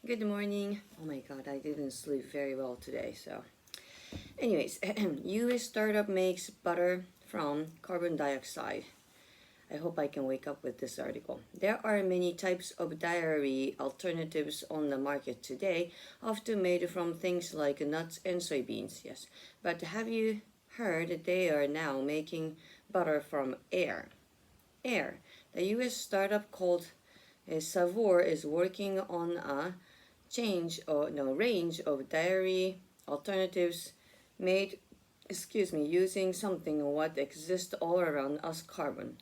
Good morning. Oh my god, I didn't sleep very well today. So, anyways, US startup makes butter from carbon dioxide. I hope I can wake up with this article. There are many types of dairy alternatives on the market today, often made from things like nuts and soybeans. Yes, but have you heard they are now making butter from air? Air. The US startup called Savor is working on a range of dairy alternatives made using something what exists all around us, carbon.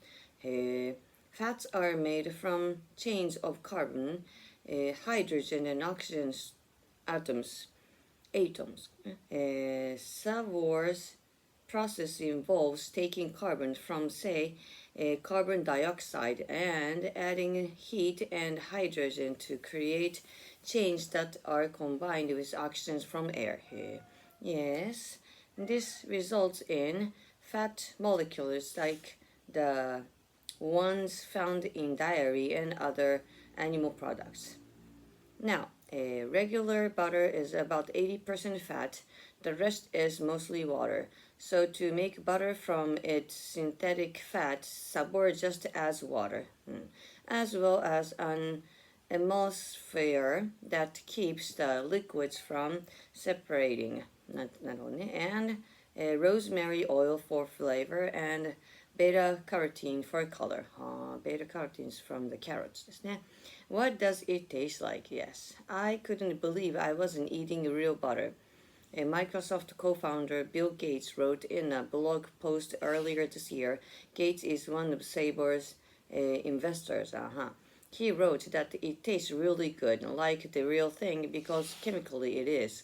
Fats are made from chains of carbon, hydrogen and oxygen atoms atoms. Savor's process involves taking carbon from, say, carbon dioxide and adding heat and hydrogen to create chains that are combined with oxygen from air. Yes, this results in fat molecules like the ones found in dairy and other animal products. Now, a regular butter is about 80% fat, the rest is mostly water. So to make butter from its synthetic fat, Sabor just adds water, as well as an emulsifier that keeps the liquids from separating, not only, and rosemary oil for flavor and beta carotene for color. Beta carotene is from the carrots. What does it taste like? Yes, I couldn't believe I wasn't eating real butter. A Microsoft co-founder Bill Gates wrote in a blog post earlier this year. Gates is one of Sabor's investors. He wrote that it tastes really good, like the real thing, because chemically it is.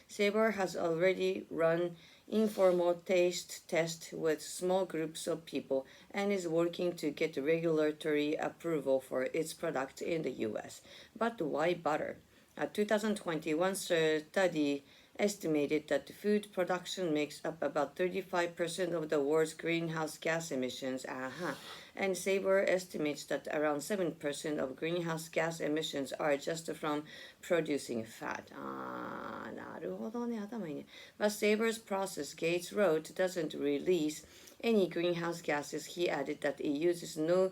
Sabor has already run informal taste tests with small groups of people and is working to get regulatory approval for its product in the US. But why butter? A 2021 study estimated that food production makes up about 35% of the world's greenhouse gas emissions. And Sabre estimates that around 7% of greenhouse gas emissions are just from producing fat. なるほどね、頭いいね。But Sabre's process, Gates wrote, doesn't release any greenhouse gases. He added that it uses no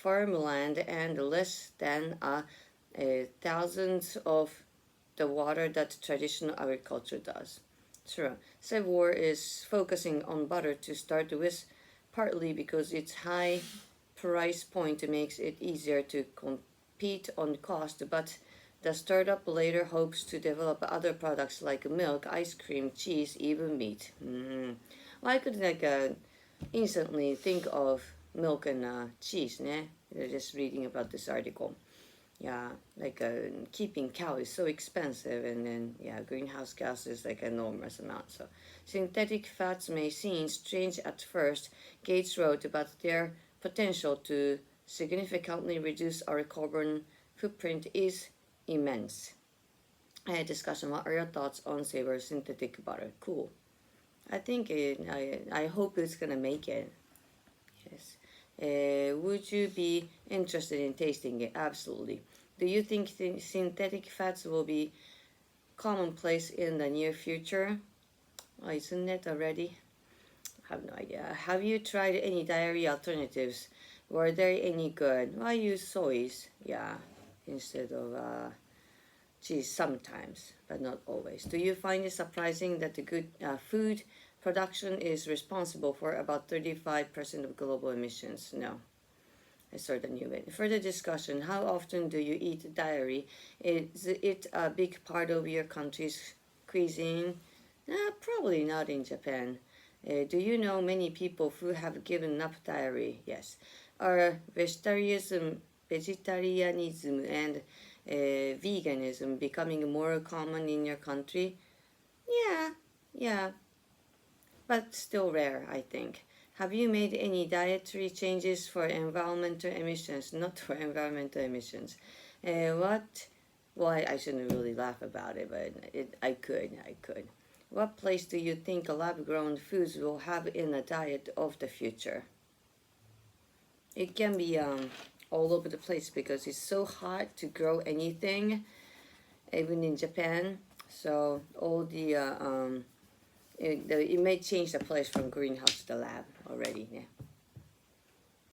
farmland and less than a thousandth of the water that traditional agriculture does. Sure, Savoir is focusing on butter to start with, partly because its high price point makes it easier to compete on cost, but the startup later hopes to develop other products like milk, ice cream, cheese, even meat. Well, I could instantly think of milk and cheese, ne? Just reading about this article. Yeah, keeping cow is so expensive, and then greenhouse gas is like enormous amount. So synthetic fats may seem strange at first, Gates wrote, but their potential to significantly reduce our carbon footprint is immense. Discussion: what are your thoughts on Saber synthetic butter? Cool. I think I hope it's gonna make it. Yes. Would you be interested in tasting it? Absolutely. Do you think synthetic fats will be commonplace in the near future? Oh, isn't it already? I have no idea. Have you tried any dairy alternatives? Were there any good? I use soys, instead of cheese sometimes, but not always. Do you find it surprising that the good food production is responsible for about 35% of global emissions? No. I sort of knew it. Further discussion: how often do you eat dairy? Is it a big part of your country's cuisine? Probably not in Japan. Do you know many people who have given up dairy? Yes. Are vegetarianism and veganism becoming more common in your country? Yeah, but still rare, I think. Have you made any dietary changes for environmental emissions? Not for environmental emissions. What? Well, I shouldn't really laugh about it, but I could. What place do you think lab-grown foods will have in the diet of the future? It can be all over the place because it's so hard to grow anything, even in Japan. So all the it may change the place from greenhouse to the lab already. Yeah.